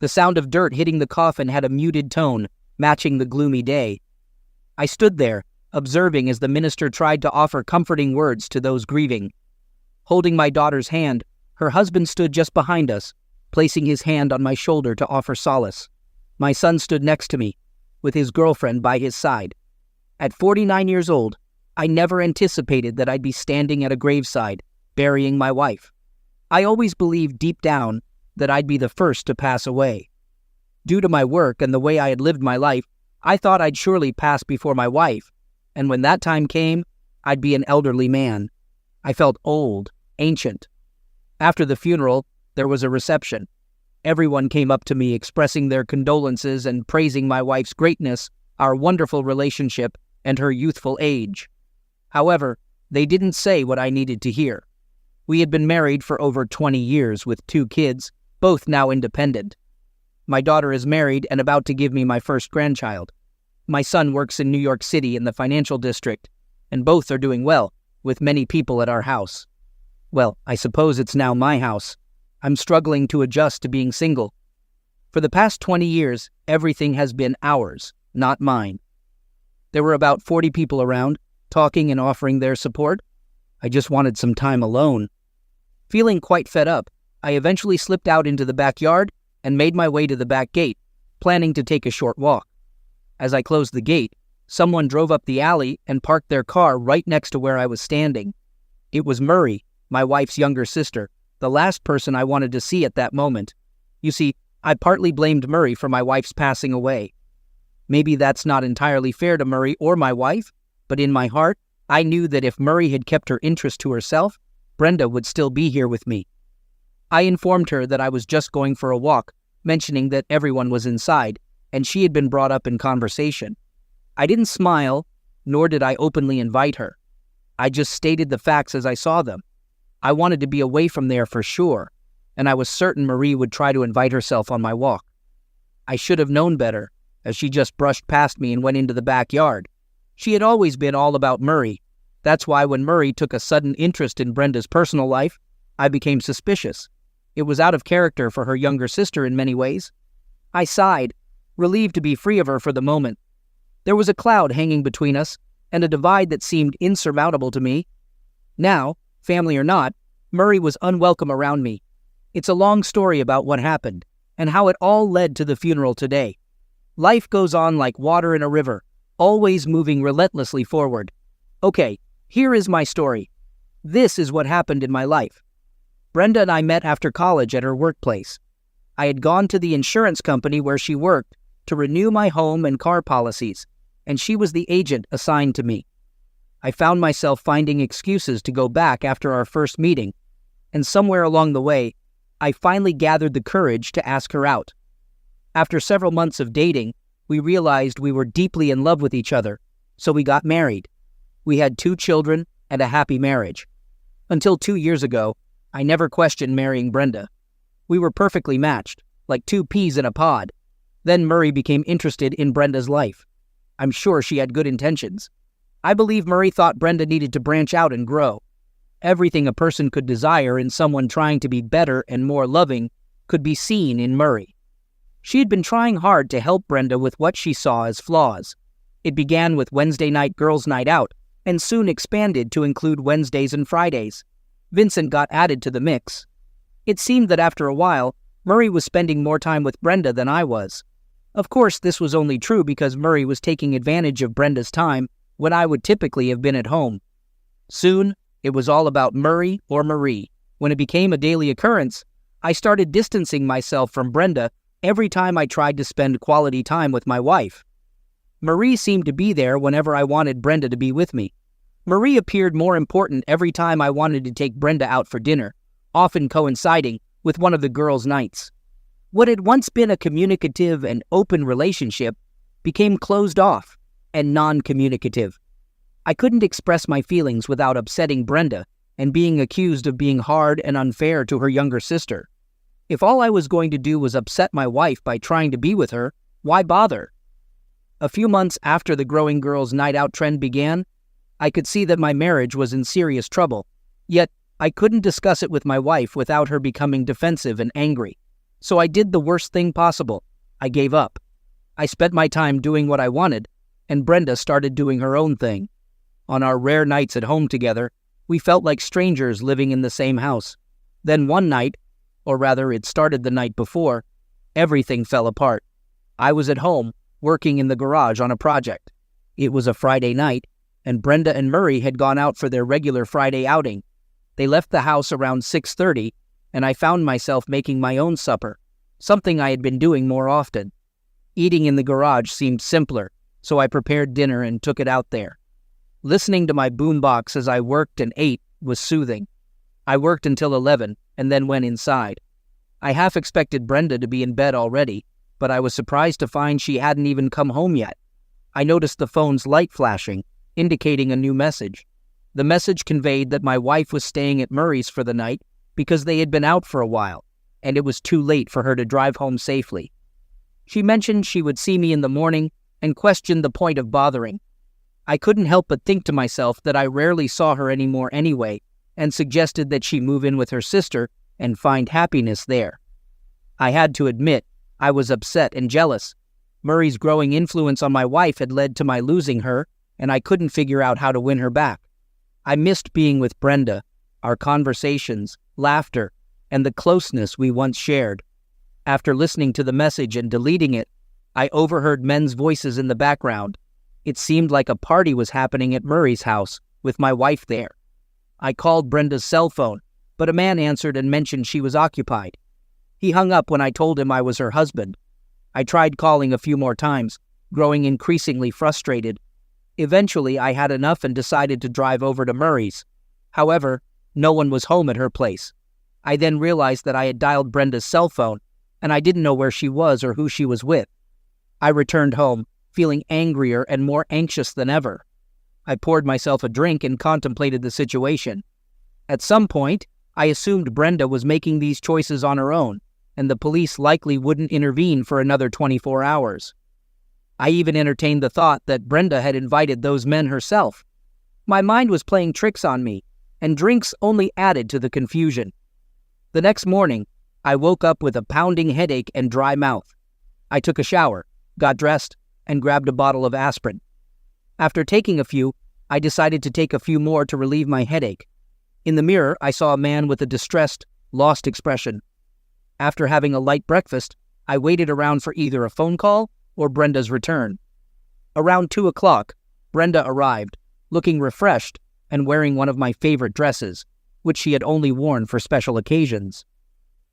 The sound of dirt hitting the coffin had a muted tone, matching the gloomy day. I stood there, observing as the minister tried to offer comforting words to those grieving. Holding my daughter's hand, her husband stood just behind us, placing his hand on my shoulder to offer solace. My son stood next to me, with his girlfriend by his side. At 49 years old, I never anticipated that I'd be standing at a graveside, burying my wife. I always believed deep down that I'd be the first to pass away. Due to my work and the way I had lived my life, I thought I'd surely pass before my wife, and when that time came, I'd be an elderly man. I felt old, ancient. After the funeral, there was a reception. Everyone came up to me expressing their condolences and praising my wife's greatness, our wonderful relationship, and her youthful age. However, they didn't say what I needed to hear. We had been married for over 20 years with 2 kids, both now independent. My daughter is married and about to give me my first grandchild. My son works in New York City in the financial district, and both are doing well, with many people at our house. Well, I suppose it's now my house. I'm struggling to adjust to being single. For the past 20 years, everything has been ours, not mine. There were about 40 people around, talking and offering their support. I just wanted some time alone. Feeling quite fed up, I eventually slipped out into the backyard and made my way to the back gate, planning to take a short walk. As I closed the gate, someone drove up the alley and parked their car right next to where I was standing. It was Murray, my wife's younger sister, the last person I wanted to see at that moment. You see, I partly blamed Murray for my wife's passing away. Maybe that's not entirely fair to Murray or my wife, but in my heart, I knew that if Murray had kept her interest to herself, Brenda would still be here with me. I informed her that I was just going for a walk, mentioning that everyone was inside, and she had been brought up in conversation. I didn't smile, nor did I openly invite her. I just stated the facts as I saw them. I wanted to be away from there for sure, and I was certain Marie would try to invite herself on my walk. I should have known better, as she just brushed past me and went into the backyard. She had always been all about Murray. That's why when Murray took a sudden interest in Brenda's personal life, I became suspicious. It was out of character for her younger sister in many ways. I sighed, relieved to be free of her for the moment. There was a cloud hanging between us, and a divide that seemed insurmountable to me. Now, family or not, Murray was unwelcome around me. It's a long story about what happened, and how it all led to the funeral today. Life goes on like water in a river, always moving relentlessly forward. Okay, here is my story. This is what happened in my life. Brenda and I met after college at her workplace. I had gone to the insurance company where she worked to renew my home and car policies, and she was the agent assigned to me. I found myself finding excuses to go back after our first meeting, and somewhere along the way, I finally gathered the courage to ask her out. After several months of dating, we realized we were deeply in love with each other, so we got married. We had 2 children and a happy marriage. Until 2 years ago, I never questioned marrying Brenda. We were perfectly matched, like 2 peas in a pod. Then Murray became interested in Brenda's life. I'm sure she had good intentions. I believe Murray thought Brenda needed to branch out and grow. Everything a person could desire in someone trying to be better and more loving could be seen in Murray. She had been trying hard to help Brenda with what she saw as flaws. It began with Wednesday night girls' night out, and soon expanded to include Wednesdays and Fridays. Vincent got added to the mix. It seemed that after a while, Murray was spending more time with Brenda than I was. Of course, this was only true because Murray was taking advantage of Brenda's time when I would typically have been at home. Soon, it was all about Murray or Marie. When it became a daily occurrence, I started distancing myself from Brenda every time I tried to spend quality time with my wife. Marie seemed to be there whenever I wanted Brenda to be with me. Marie appeared more important every time I wanted to take Brenda out for dinner, often coinciding with one of the girls' nights. What had once been a communicative and open relationship became closed off and non-communicative. I couldn't express my feelings without upsetting Brenda and being accused of being hard and unfair to her younger sister. If all I was going to do was upset my wife by trying to be with her, why bother? A few months after the growing girls' night out trend began, I could see that my marriage was in serious trouble, yet I couldn't discuss it with my wife without her becoming defensive and angry. So I did the worst thing possible. I gave up. I spent my time doing what I wanted, and Brenda started doing her own thing. On our rare nights at home together, we felt like strangers living in the same house. Then one night, or rather it started the night before, everything fell apart. I was at home, working in the garage on a project. It was a Friday night, and Brenda and Murray had gone out for their regular Friday outing. They left the house around 6:30, and I found myself making my own supper, something I had been doing more often. Eating in the garage seemed simpler, so I prepared dinner and took it out there. Listening to my boombox as I worked and ate was soothing. I worked until 11 and then went inside. I half expected Brenda to be in bed already, but I was surprised to find she hadn't even come home yet. I noticed the phone's light flashing, indicating a new message. The message conveyed that my wife was staying at Murray's for the night because they had been out for a while, and it was too late for her to drive home safely. She mentioned she would see me in the morning and questioned the point of bothering. I couldn't help but think to myself that I rarely saw her anymore anyway, and suggested that she move in with her sister and find happiness there. I had to admit, I was upset and jealous. Murray's growing influence on my wife had led to my losing her, and I couldn't figure out how to win her back. I missed being with Brenda, our conversations, laughter, and the closeness we once shared. After listening to the message and deleting it, I overheard men's voices in the background. It seemed like a party was happening at Murray's house, with my wife there. I called Brenda's cell phone, but a man answered and mentioned she was occupied. He hung up when I told him I was her husband. I tried calling a few more times, growing increasingly frustrated. Eventually, I had enough and decided to drive over to Murray's. However, no one was home at her place. I then realized that I had dialed Brenda's cell phone, and I didn't know where she was or who she was with. I returned home, feeling angrier and more anxious than ever. I poured myself a drink and contemplated the situation. At some point, I assumed Brenda was making these choices on her own, and the police likely wouldn't intervene for another 24 hours. I even entertained the thought that Brenda had invited those men herself. My mind was playing tricks on me, and drinks only added to the confusion. The next morning, I woke up with a pounding headache and dry mouth. I took a shower, got dressed, and grabbed a bottle of aspirin. After taking a few, I decided to take a few more to relieve my headache. In the mirror, I saw a man with a distressed, lost expression. After having a light breakfast, I waited around for either a phone call or Brenda's return. Around 2 o'clock, Brenda arrived, looking refreshed and wearing one of my favorite dresses, which she had only worn for special occasions.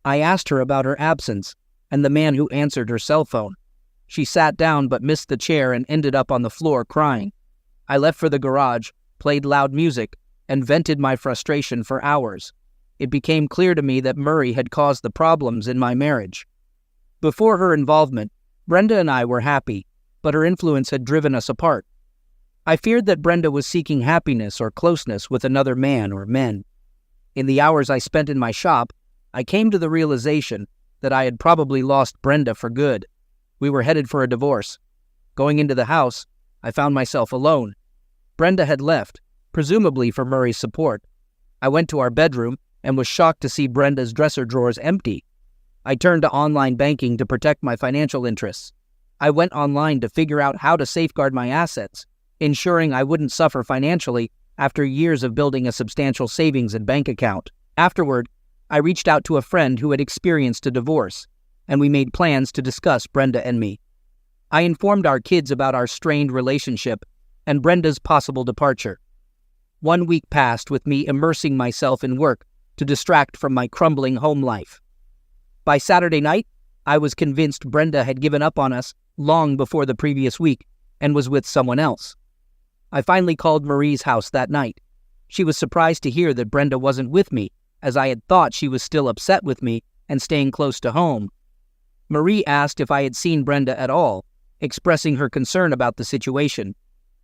I asked her about her absence and the man who answered her cell phone. She sat down but missed the chair and ended up on the floor crying. I left for the garage, played loud music, and vented my frustration for hours. It became clear to me that Murray had caused the problems in my marriage. Before her involvement, Brenda and I were happy, but her influence had driven us apart. I feared that Brenda was seeking happiness or closeness with another man or men. In the hours I spent in my shop, I came to the realization that I had probably lost Brenda for good. We were headed for a divorce. Going into the house, I found myself alone. Brenda had left, presumably for Murray's support. I went to our bedroom and was shocked to see Brenda's dresser drawers empty. I turned to online banking to protect my financial interests. I went online to figure out how to safeguard my assets, ensuring I wouldn't suffer financially after years of building a substantial savings and bank account. Afterward, I reached out to a friend who had experienced a divorce, and we made plans to discuss Brenda and me. I informed our kids about our strained relationship and Brenda's possible departure. 1 week passed with me immersing myself in work to distract from my crumbling home life. By Saturday night, I was convinced Brenda had given up on us long before the previous week and was with someone else. I finally called Marie's house that night. She was surprised to hear that Brenda wasn't with me, as I had thought she was still upset with me and staying close to home. Marie asked if I had seen Brenda at all, expressing her concern about the situation.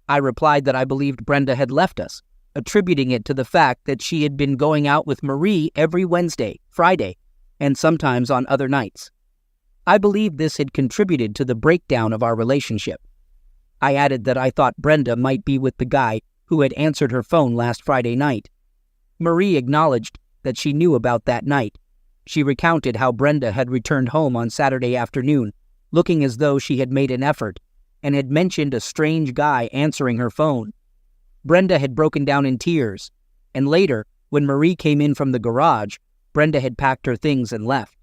I replied that I believed Brenda had left us, attributing it to the fact that she had been going out with Marie every Wednesday, Friday, and sometimes on other nights. I believed this had contributed to the breakdown of our relationship. I added that I thought Brenda might be with the guy who had answered her phone last Friday night. Marie acknowledged that she knew about that night, She recounted how Brenda had returned home on Saturday afternoon, looking as though she had made an effort, and had mentioned a strange guy answering her phone. Brenda had broken down in tears, and later, when Marie came in from the garage, Brenda had packed her things and left.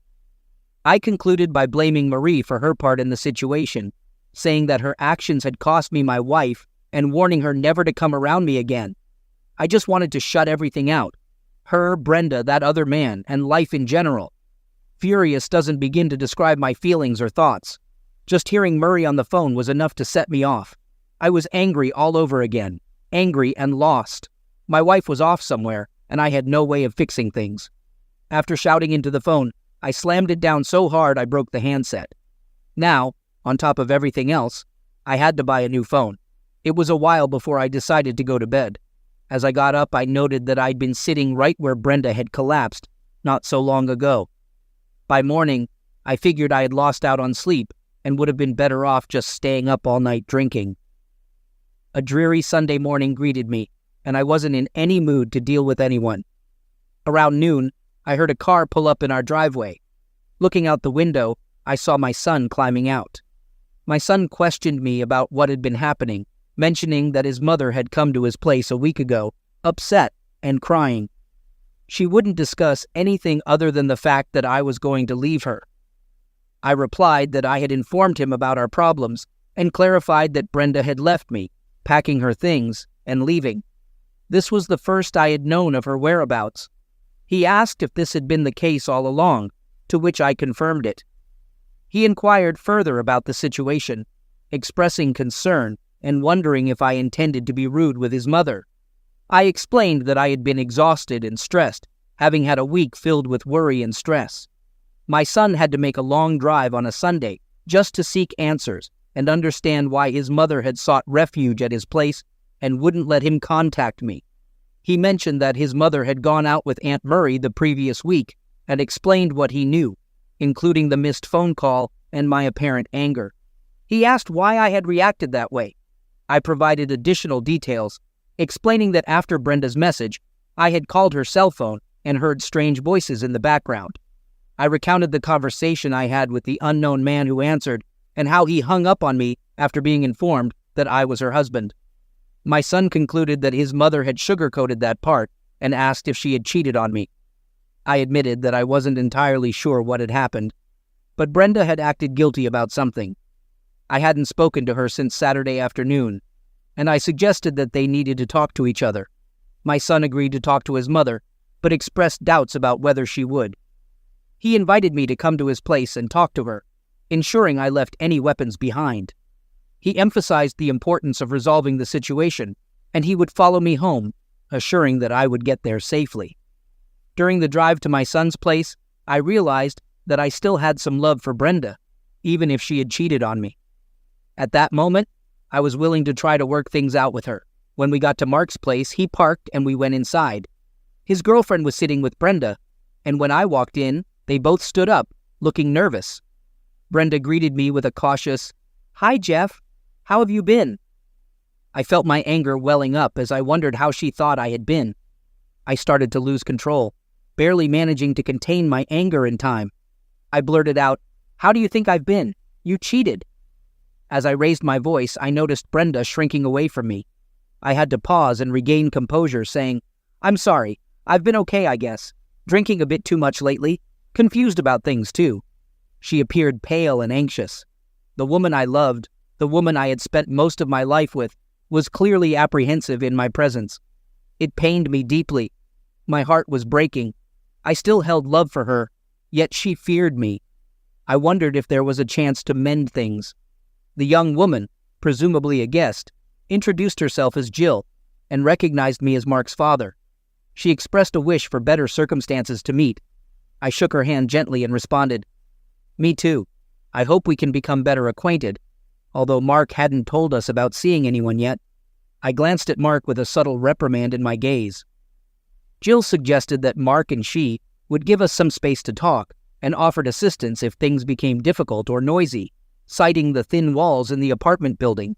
I concluded by blaming Marie for her part in the situation, saying that her actions had cost me my wife and warning her never to come around me again. I just wanted to shut everything out. Her, Brenda, that other man, and life in general. Furious doesn't begin to describe my feelings or thoughts. Just hearing Murray on the phone was enough to set me off. I was angry all over again, angry and lost. My wife was off somewhere, and I had no way of fixing things. After shouting into the phone, I slammed it down so hard I broke the handset. Now, on top of everything else, I had to buy a new phone. It was a while before I decided to go to bed. As I got up, I noted that I'd been sitting right where Brenda had collapsed not so long ago. By morning, I figured I had lost out on sleep and would have been better off just staying up all night drinking. A dreary Sunday morning greeted me, and I wasn't in any mood to deal with anyone. Around noon, I heard a car pull up in our driveway. Looking out the window, I saw my son climbing out. My son questioned me about what had been happening, mentioning that his mother had come to his place a week ago, upset and crying. She wouldn't discuss anything other than the fact that I was going to leave her. I replied that I had informed him about our problems and clarified that Brenda had left me, packing her things and leaving. This was the first I had known of her whereabouts. He asked if this had been the case all along, to which I confirmed it. He inquired further about the situation, expressing concern and wondering if I intended to be rude with his mother. I explained that I had been exhausted and stressed, having had a week filled with worry and stress. My son had to make a long drive on a Sunday just to seek answers and understand why his mother had sought refuge at his place and wouldn't let him contact me. He mentioned that his mother had gone out with Aunt Murray the previous week and explained what he knew, including the missed phone call and my apparent anger. He asked why I had reacted that way. I provided additional details, explaining that after Brenda's message, I had called her cell phone and heard strange voices in the background. I recounted the conversation I had with the unknown man who answered and how he hung up on me after being informed that I was her husband. My son concluded that his mother had sugarcoated that part and asked if she had cheated on me. I admitted that I wasn't entirely sure what had happened, but Brenda had acted guilty about something. I hadn't spoken to her since Saturday afternoon, and I suggested that they needed to talk to each other. My son agreed to talk to his mother, but expressed doubts about whether she would. He invited me to come to his place and talk to her, ensuring I left any weapons behind. He emphasized the importance of resolving the situation, and he would follow me home, assuring that I would get there safely. During the drive to my son's place, I realized that I still had some love for Brenda, even if she had cheated on me. At that moment, I was willing to try to work things out with her. When we got to Mark's place, he parked and we went inside. His girlfriend was sitting with Brenda, and when I walked in, they both stood up, looking nervous. Brenda greeted me with a cautious, "Hi, Jeff. How have you been?" I felt my anger welling up as I wondered how she thought I had been. I started to lose control, barely managing to contain my anger in time. I blurted out, "How do you think I've been? You cheated." As I raised my voice, I noticed Brenda shrinking away from me. I had to pause and regain composure, saying, "I'm sorry. I've been okay, I guess. Drinking a bit too much lately. Confused about things, too." She appeared pale and anxious. The woman I loved, the woman I had spent most of my life with, was clearly apprehensive in my presence. It pained me deeply. My heart was breaking. I still held love for her, yet she feared me. I wondered if there was a chance to mend things. The young woman, presumably a guest, introduced herself as Jill and recognized me as Mark's father. She expressed a wish for better circumstances to meet. I shook her hand gently and responded, "Me too. I hope we can become better acquainted," although Mark hadn't told us about seeing anyone yet. I glanced at Mark with a subtle reprimand in my gaze. Jill suggested that Mark and she would give us some space to talk and offered assistance if things became difficult or noisy, citing the thin walls in the apartment building.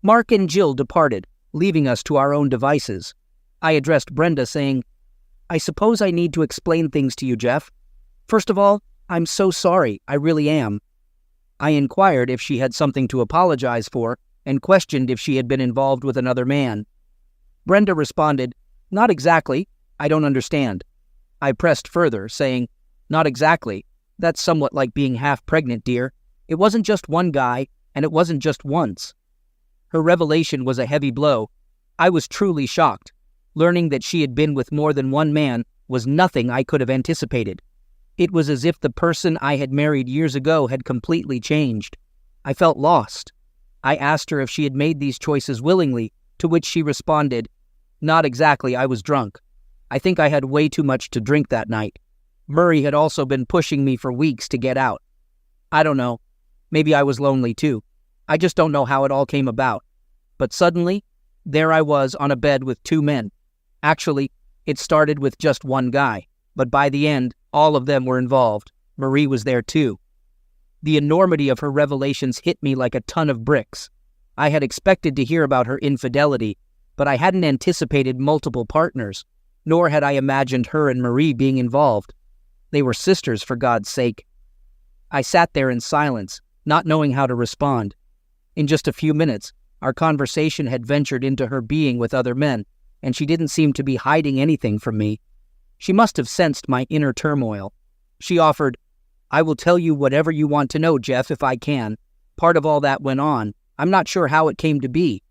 Mark and Jill departed, leaving us to our own devices. I addressed Brenda, saying, "I suppose I need to explain things to you, Jeff." First of all, I'm so sorry, I really am. I inquired if she had something to apologize for and questioned if she had been involved with another man. Brenda responded, "Not exactly, I don't understand." I pressed further, saying, "Not exactly. That's somewhat like being half pregnant, dear. It wasn't just one guy, and it wasn't just once." Her revelation was a heavy blow. I was truly shocked. Learning that she had been with more than one man was nothing I could have anticipated. It was as if the person I had married years ago had completely changed. I felt lost. I asked her if she had made these choices willingly, to which she responded, "Not exactly, I was drunk. I think I had way too much to drink that night. Murray had also been pushing me for weeks to get out. I don't know. Maybe I was lonely too. I just don't know how it all came about. But suddenly, there I was on a bed with two men. Actually, it started with just one guy, but by the end, all of them were involved. Marie was there too." The enormity of her revelations hit me like a ton of bricks. I had expected to hear about her infidelity, but I hadn't anticipated multiple partners, nor had I imagined her and Marie being involved. They were sisters, for God's sake. I sat there in silence, not knowing how to respond. In just a few minutes, our conversation had ventured into her being with other men, and she didn't seem to be hiding anything from me. She must have sensed my inner turmoil. She offered, "I will tell you whatever you want to know, Jeff, if I can. Part of all that went on. I'm not sure how it came to be.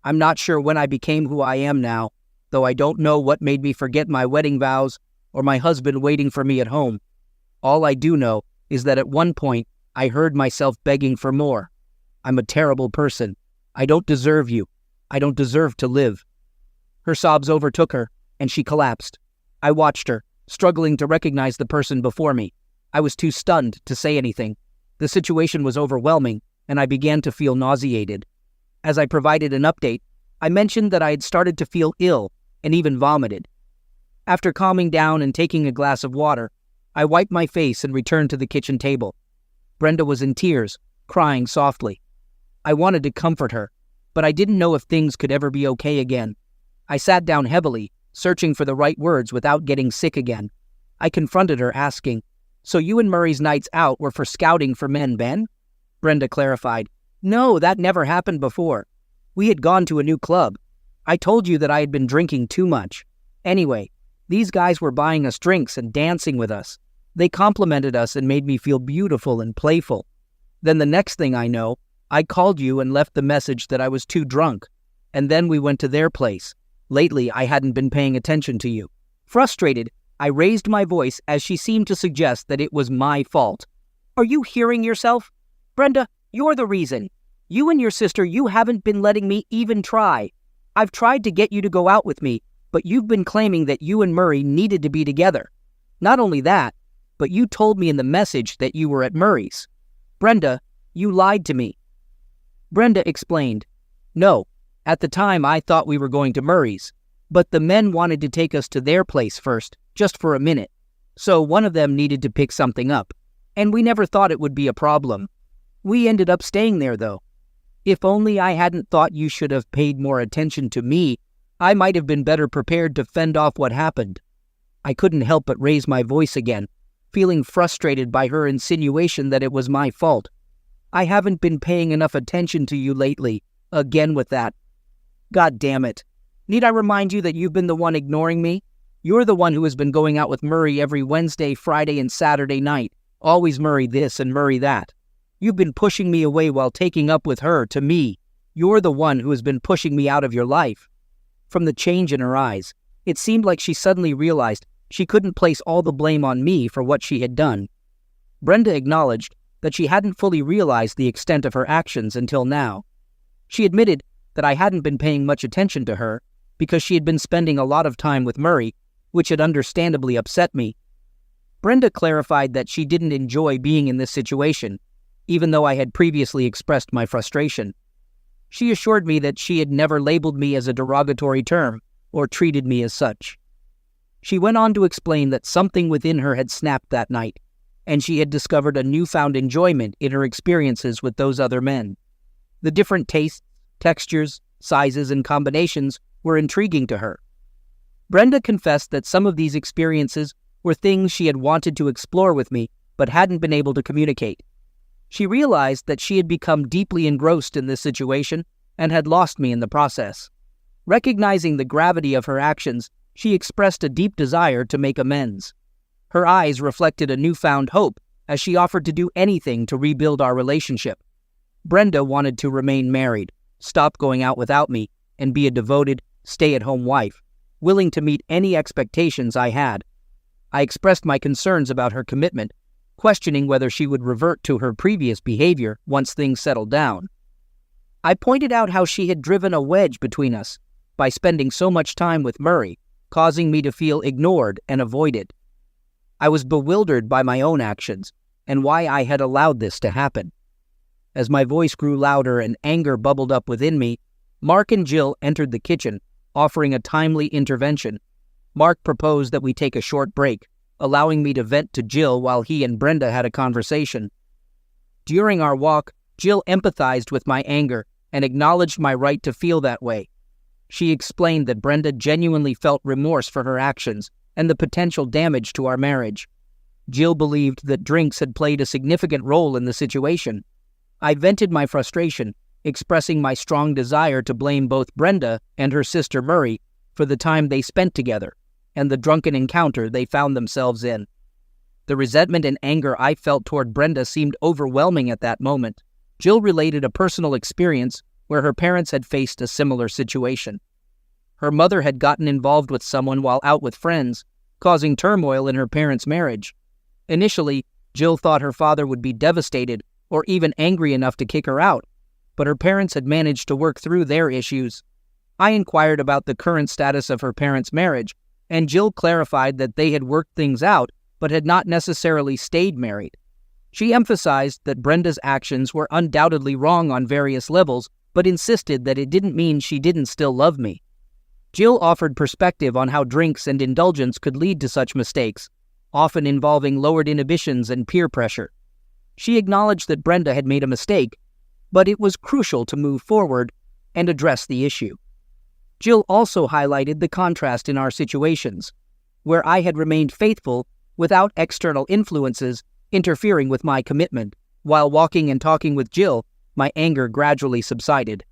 I'm not sure when I became who I am now, though I don't know what made me forget my wedding vows or my husband waiting for me at home. All I do know is that at one point I heard myself begging for more. I'm a terrible person. I don't deserve you. I don't deserve to live." Her sobs overtook her, and she collapsed. I watched her, struggling to recognize the person before me. I was too stunned to say anything. The situation was overwhelming, and I began to feel nauseated. As I provided an update, I mentioned that I had started to feel ill and even vomited. After calming down and taking a glass of water, I wiped my face and returned to the kitchen table. Brenda was in tears, crying softly. I wanted to comfort her, but I didn't know if things could ever be okay again. I sat down heavily, searching for the right words without getting sick again. I confronted her, asking, "So you and Murray's nights out were for scouting for men, Ben?" Brenda clarified, "No, that never happened before. We had gone to a new club. I told you that I had been drinking too much. Anyway, these guys were buying us drinks and dancing with us. They complimented us and made me feel beautiful and playful. Then the next thing I know, I called you and left the message that I was too drunk. And then we went to their place. Lately, I hadn't been paying attention to you." Frustrated, I raised my voice as she seemed to suggest that it was my fault. "Are you hearing yourself? Brenda, you're the reason. You and your sister, you haven't been letting me even try. I've tried to get you to go out with me, but you've been claiming that you and Murray needed to be together. Not only that, but you told me in the message that you were at Murray's. Brenda, you lied to me." Brenda explained, "No, at the time I thought we were going to Murray's, but the men wanted to take us to their place first, just for a minute. So one of them needed to pick something up, and we never thought it would be a problem. We ended up staying there, though. If only I hadn't thought you should have paid more attention to me, I might have been better prepared to fend off what happened." I couldn't help but raise my voice again, feeling frustrated by her insinuation that it was my fault. "I haven't been paying enough attention to you lately. Again with that. God damn it. Need I remind you that you've been the one ignoring me? You're the one who has been going out with Murray every Wednesday, Friday, and Saturday night. Always Murray this and Murray that. You've been pushing me away while taking up with her, to me. You're the one who has been pushing me out of your life." From the change in her eyes, it seemed like she suddenly realized she couldn't place all the blame on me for what she had done. Brenda acknowledged that she hadn't fully realized the extent of her actions until now. She admitted that I hadn't been paying much attention to her because she had been spending a lot of time with Murray, which had understandably upset me. Brenda clarified that she didn't enjoy being in this situation, even though I had previously expressed my frustration. She assured me that she had never labeled me as a derogatory term or treated me as such. She went on to explain that something within her had snapped that night, and she had discovered a newfound enjoyment in her experiences with those other men. The different tastes, textures, sizes, and combinations were intriguing to her. Brenda confessed that some of these experiences were things she had wanted to explore with me but hadn't been able to communicate. She realized that she had become deeply engrossed in this situation and had lost me in the process. Recognizing the gravity of her actions, she expressed a deep desire to make amends. Her eyes reflected a newfound hope as she offered to do anything to rebuild our relationship. Brenda wanted to remain married, stop going out without me, and be a devoted, stay-at-home wife, willing to meet any expectations I had. I expressed my concerns about her commitment, questioning whether she would revert to her previous behavior once things settled down. I pointed out how she had driven a wedge between us by spending so much time with Murray, causing me to feel ignored and avoided. I was bewildered by my own actions and why I had allowed this to happen. As my voice grew louder and anger bubbled up within me, Mark and Jill entered the kitchen, offering a timely intervention. Mark proposed that we take a short break, allowing me to vent to Jill while he and Brenda had a conversation. During our walk, Jill empathized with my anger and acknowledged my right to feel that way. She explained that Brenda genuinely felt remorse for her actions and the potential damage to our marriage. Jill believed that drinks had played a significant role in the situation. I vented my frustration, expressing my strong desire to blame both Brenda and her sister Murray for the time they spent together and the drunken encounter they found themselves in. The resentment and anger I felt toward Brenda seemed overwhelming at that moment. Jill related a personal experience where her parents had faced a similar situation. Her mother had gotten involved with someone while out with friends, causing turmoil in her parents' marriage. Initially, Jill thought her father would be devastated or even angry enough to kick her out, but her parents had managed to work through their issues. I inquired about the current status of her parents' marriage, and Jill clarified that they had worked things out but had not necessarily stayed married. She emphasized that Brenda's actions were undoubtedly wrong on various levels, but insisted that it didn't mean she didn't still love me. Jill offered perspective on how drinks and indulgence could lead to such mistakes, often involving lowered inhibitions and peer pressure. She acknowledged that Brenda had made a mistake, but it was crucial to move forward and address the issue. Jill also highlighted the contrast in our situations, where I had remained faithful without external influences interfering with my commitment. While walking and talking with Jill, my anger gradually subsided.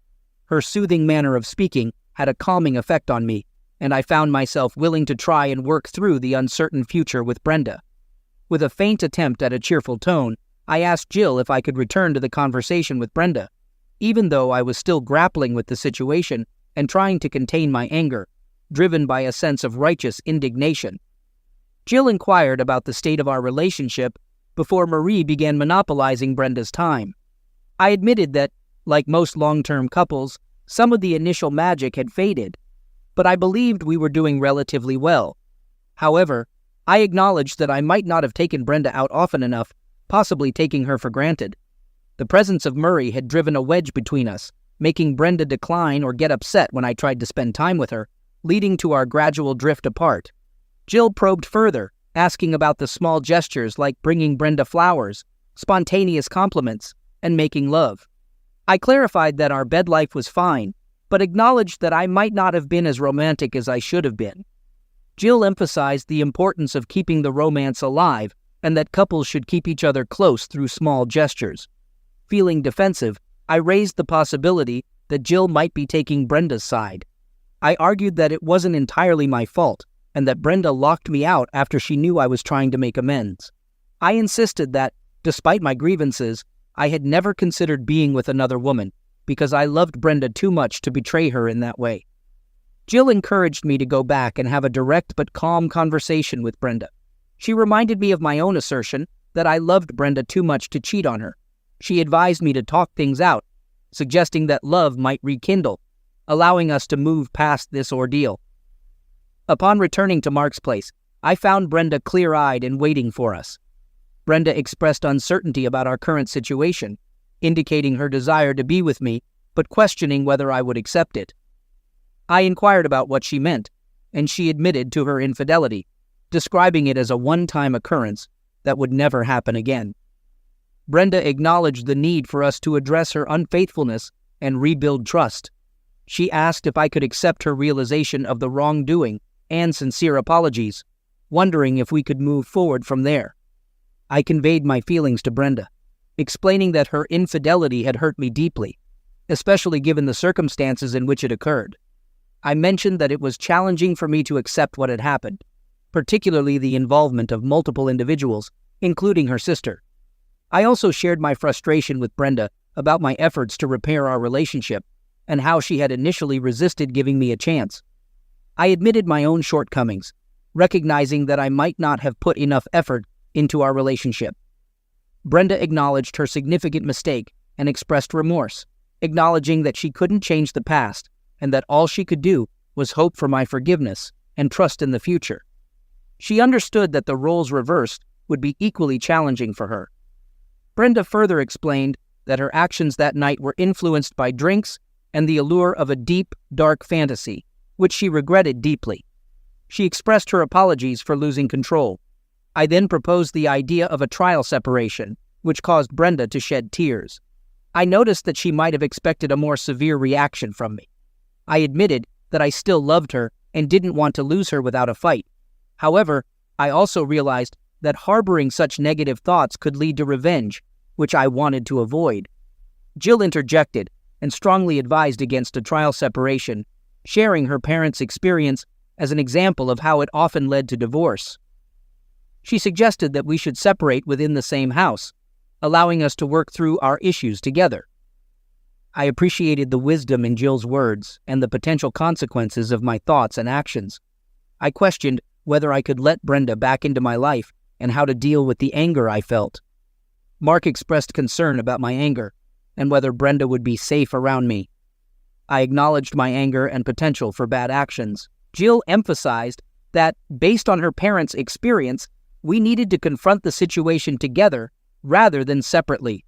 Her soothing manner of speaking had a calming effect on me, and I found myself willing to try and work through the uncertain future with Brenda. With a faint attempt at a cheerful tone, I asked Jill if I could return to the conversation with Brenda, even though I was still grappling with the situation and trying to contain my anger, driven by a sense of righteous indignation. Jill inquired about the state of our relationship before Marie began monopolizing Brenda's time. I admitted that, like most long-term couples, some of the initial magic had faded, but I believed we were doing relatively well. However, I acknowledged that I might not have taken Brenda out often enough, possibly taking her for granted. The presence of Murray had driven a wedge between us, making Brenda decline or get upset when I tried to spend time with her, leading to our gradual drift apart. Jill probed further, asking about the small gestures like bringing Brenda flowers, spontaneous compliments, and making love. I clarified that our bed life was fine, but acknowledged that I might not have been as romantic as I should have been. Jill emphasized the importance of keeping the romance alive and that couples should keep each other close through small gestures. Feeling defensive, I raised the possibility that Jill might be taking Brenda's side. I argued that it wasn't entirely my fault and that Brenda locked me out after she knew I was trying to make amends. I insisted that, despite my grievances, I had never considered being with another woman because I loved Brenda too much to betray her in that way. Jill encouraged me to go back and have a direct but calm conversation with Brenda. She reminded me of my own assertion that I loved Brenda too much to cheat on her. She advised me to talk things out, suggesting that love might rekindle, allowing us to move past this ordeal. Upon returning to Mark's place, I found Brenda clear-eyed and waiting for us. Brenda expressed uncertainty about our current situation, indicating her desire to be with me, but questioning whether I would accept it. I inquired about what she meant, and she admitted to her infidelity, describing it as a one-time occurrence that would never happen again. Brenda acknowledged the need for us to address her unfaithfulness and rebuild trust. She asked if I could accept her realization of the wrongdoing and sincere apologies, wondering if we could move forward from there. I conveyed my feelings to Brenda, explaining that her infidelity had hurt me deeply, especially given the circumstances in which it occurred. I mentioned that it was challenging for me to accept what had happened, particularly the involvement of multiple individuals, including her sister. I also shared my frustration with Brenda about my efforts to repair our relationship and how she had initially resisted giving me a chance. I admitted my own shortcomings, recognizing that I might not have put enough effort into our relationship. Brenda acknowledged her significant mistake and expressed remorse, acknowledging that she couldn't change the past and that all she could do was hope for my forgiveness and trust in the future. She understood that the roles reversed would be equally challenging for her. Brenda further explained that her actions that night were influenced by drinks and the allure of a deep, dark fantasy, which she regretted deeply. She expressed her apologies for losing control. I then proposed the idea of a trial separation, which caused Brenda to shed tears. I noticed that she might have expected a more severe reaction from me. I admitted that I still loved her and didn't want to lose her without a fight. However, I also realized that harboring such negative thoughts could lead to revenge, which I wanted to avoid. Jill interjected and strongly advised against a trial separation, sharing her parents' experience as an example of how it often led to divorce. She suggested that we should separate within the same house, allowing us to work through our issues together. I appreciated the wisdom in Jill's words and the potential consequences of my thoughts and actions. I questioned whether I could let Brenda back into my life and how to deal with the anger I felt. Mark expressed concern about my anger and whether Brenda would be safe around me. I acknowledged my anger and potential for bad actions. Jill emphasized that, based on her parents' experience, we needed to confront the situation together rather than separately.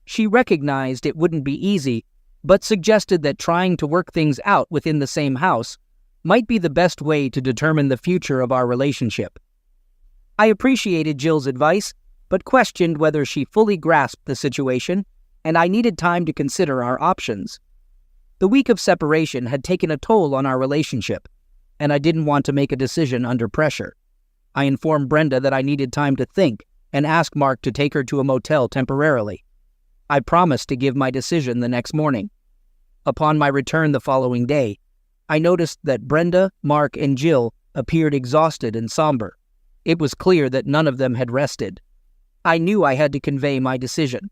She recognized it wouldn't be easy, but suggested that trying to work things out within the same house might be the best way to determine the future of our relationship. I appreciated Jill's advice, but questioned whether she fully grasped the situation, and I needed time to consider our options. The week of separation had taken a toll on our relationship, and I didn't want to make a decision under pressure. I informed Brenda that I needed time to think and asked Mark to take her to a motel temporarily. I promised to give my decision the next morning. Upon my return the following day, I noticed that Brenda, Mark, and Jill appeared exhausted and somber. It was clear that none of them had rested. I knew I had to convey my decision.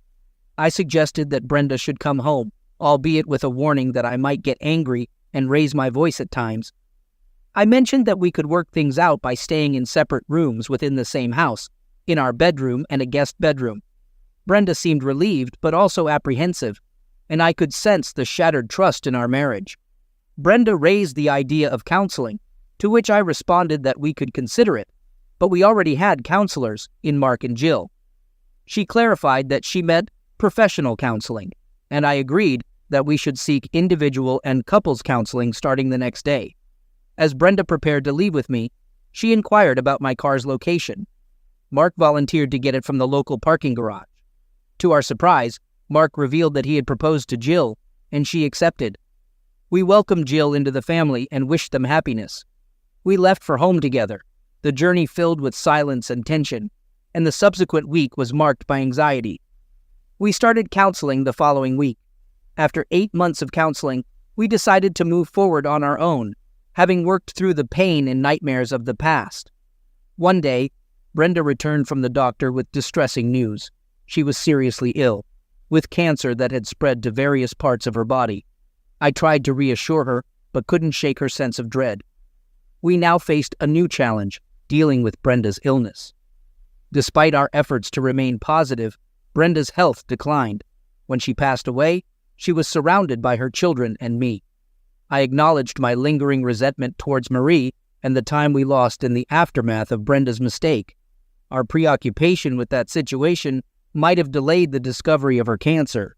I suggested that Brenda should come home, albeit with a warning that I might get angry and raise my voice at times. I mentioned that we could work things out by staying in separate rooms within the same house, in our bedroom and a guest bedroom. Brenda seemed relieved but also apprehensive, and I could sense the shattered trust in our marriage. Brenda raised the idea of counseling, to which I responded that we could consider it, but we already had counselors in Mark and Jill. She clarified that she meant professional counseling, and I agreed that we should seek individual and couples counseling starting the next day. As Brenda prepared to leave with me, she inquired about my car's location. Mark volunteered to get it from the local parking garage. To our surprise, Mark revealed that he had proposed to Jill, and she accepted. We welcomed Jill into the family and wished them happiness. We left for home together, the journey filled with silence and tension, and the subsequent week was marked by anxiety. We started counseling the following week. After 8 months of counseling, we decided to move forward on our own, having worked through the pain and nightmares of the past. One day, Brenda returned from the doctor with distressing news. She was seriously ill, with cancer that had spread to various parts of her body. I tried to reassure her, but couldn't shake her sense of dread. We now faced a new challenge, dealing with Brenda's illness. Despite our efforts to remain positive, Brenda's health declined. When she passed away, she was surrounded by her children and me. I acknowledged my lingering resentment towards Marie and the time we lost in the aftermath of Brenda's mistake. Our preoccupation with that situation might have delayed the discovery of her cancer.